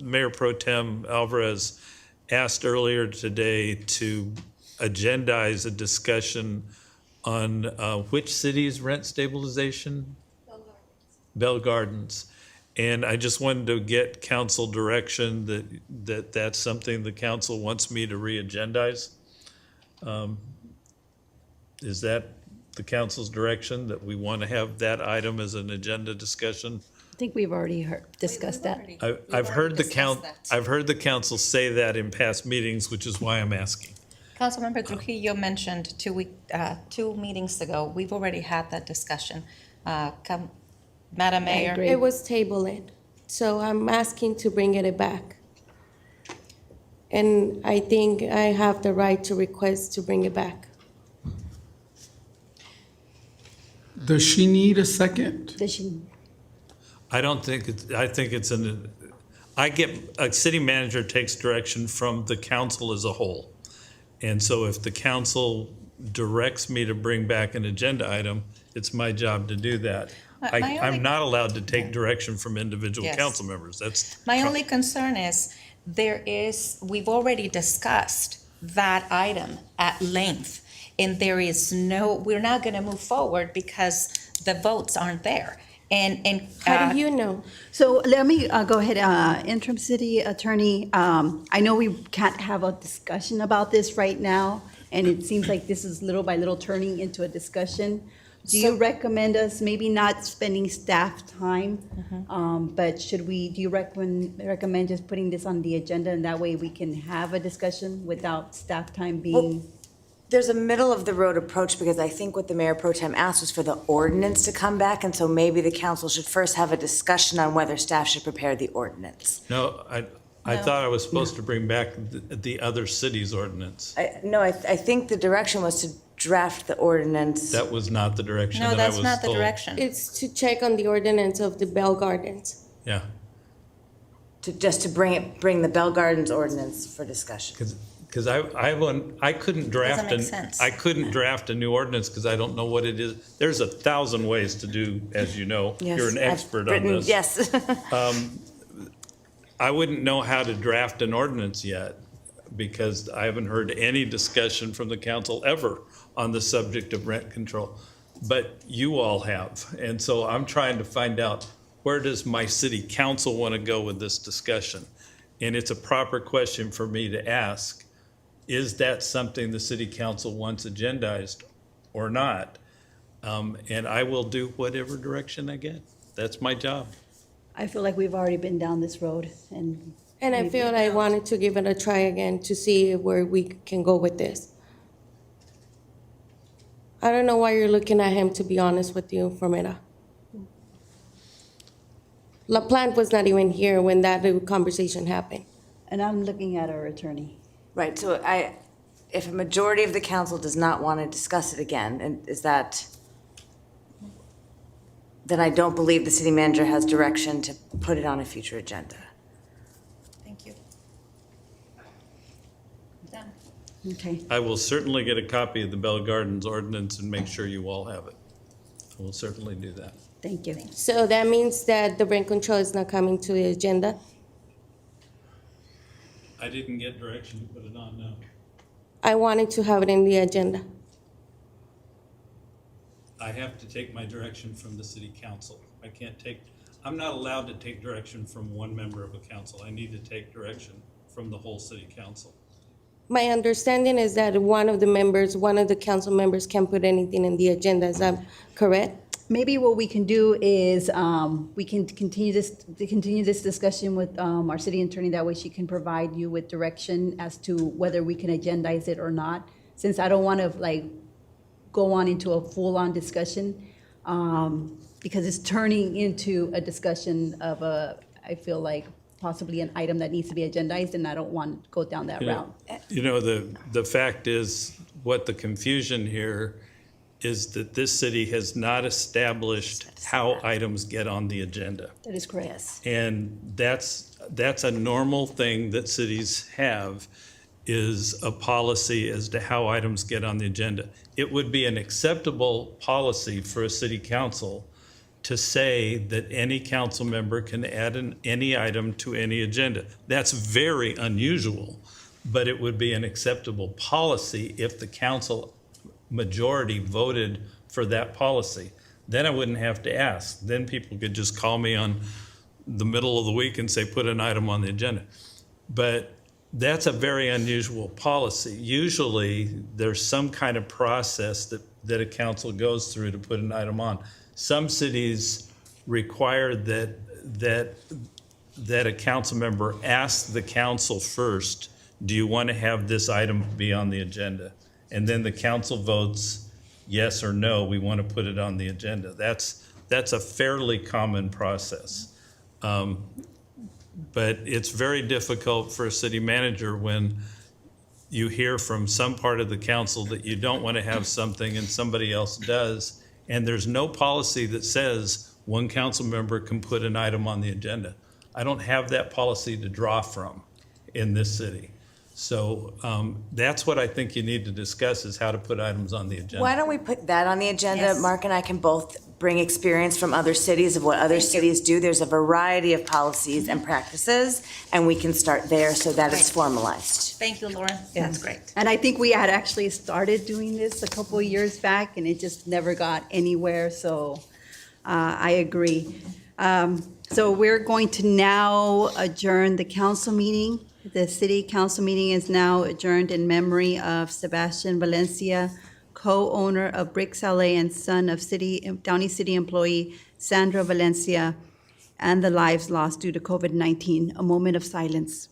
Mayor Pro Tem Alvarez asked earlier today to agendize a discussion on which city's rent stabilization? Bell Gardens. And I just wanted to get council direction that's something the council wants me to re-agendize. Is that the council's direction, that we want to have that item as an agenda discussion? I think we've already discussed that. I've heard the council say that in past meetings, which is why I'm asking. Councilmember Trujillo mentioned 2 meetings ago, we've already had that discussion. Madam Mayor. agree. It was tabled, so I'm asking to bring it back. And I think I have the right to request to bring it back. Does she need a second? I don't think I think it's a city manager takes direction from the council as a whole. And so if the council directs me to bring back an agenda item, it's my job to do that. I'm not allowed to take direction from individual Yes. council members. That's My only concern is we've already discussed that item at length, and we're not going to move forward because the votes aren't there. And How do you know? So let me go ahead, interim city attorney. I know we can't have a discussion about this right now, and it seems like this is little by little turning into a discussion. Do you recommend us maybe not spending staff time? But do you recommend just putting this on the agenda, and that way we can have a discussion without staff time being? There's a middle of the road approach, because I think what the Mayor Pro Tem asked was for the ordinance to come back, and so maybe the council should first have a discussion on whether staff should prepare the ordinance. no. I thought I was supposed to bring back the other city's ordinance. I think the direction was to draft the ordinance. That was not the direction no, that I was that's not the told. direction. It's to check on the ordinance of the Bell Gardens. Yeah, To bring the Bell Gardens ordinance for discussion. because I couldn't draft make sense. I couldn't draft a new ordinance because I don't know what it is. There's 1,000 ways to do, as you know. Yes, You're an I've expert on written- this. Yes. I wouldn't know how to draft an ordinance yet because I haven't heard any discussion from the council ever on the subject of rent control. But you all have. And so I'm trying to find out, where does my city council want to go with this discussion? And it's a proper question for me to ask. Is that something the city council wants agendized or not? And I will do whatever direction I get. That's my job. I feel like we've already been down this road, and And I feel I wanted to give it a try again to see where we can go with this. I don't know why you're looking at him, to be honest with you, Formera. LaPlante was not even here when that conversation happened. and I'm looking at our attorney. Right, so if a majority of the council does not want to discuss it again, and then I don't believe the city manager has direction to put it on a future agenda. Thank you. Done. Okay. I will certainly get a copy of the Bell Gardens ordinance and make sure you all have it. I will certainly do that. Thank you. So that means that the rent control is not coming to the agenda? I didn't get direction to put it on, no. I wanted to have it in the agenda. I have to take my direction from the city council. I'm not allowed to take direction from one member of a council. I need to take direction from the whole city council. My understanding is that one of the council members can put anything in the agenda. Is that correct? Maybe what we can do is, we can continue this discussion with, our city attorney. That way she can provide you with direction as to whether we can agendize it or not. Since I don't want to go on into a full-on discussion, because it's turning into a discussion of I feel like possibly an item that needs to be agendized, and I don't want to go down that route. You know, the fact is, what the confusion here is that this city has not established how items get on the agenda. That is correct. Yes. And that's a normal thing that cities have, is a policy as to how items get on the agenda. It would be an acceptable policy for a city council to say that any council member can add any item to any agenda. That's very unusual, but it would be an acceptable policy if the council majority voted for that policy. Then I wouldn't have to ask. Then people could just call me on the middle of the week and say, put an item on the agenda. But that's a very unusual policy. Usually, there's some kind of process that a council goes through to put an item on. Some cities require that a council member ask the council first, do you want to have this item be on the agenda? And then the council votes yes or no, we want to put it on the agenda. That's a fairly common process. But it's very difficult for a city manager when you hear from some part of the council that you don't want to have something and somebody else does, and there's no policy that says one council member can put an item on the agenda. I don't have that policy to draw from in this city. So that's what I think you need to discuss, is how to put items on the agenda. Why don't we put that on the agenda? Yes. Mark and I can both bring experience from other cities of what other cities do. There's a variety of policies and practices, and we can start there so that it's formalized. Thank you, Lauren. That's great. And I think we had actually started doing this a couple of years back, and it just never got anywhere, so I agree. So we're going to now adjourn the council meeting. The city council meeting is now adjourned in memory of Sebastian Valencia, co-owner of Bricks LA and son of Downey City employee Sandra Valencia, and the lives lost due to COVID-19. A moment of silence.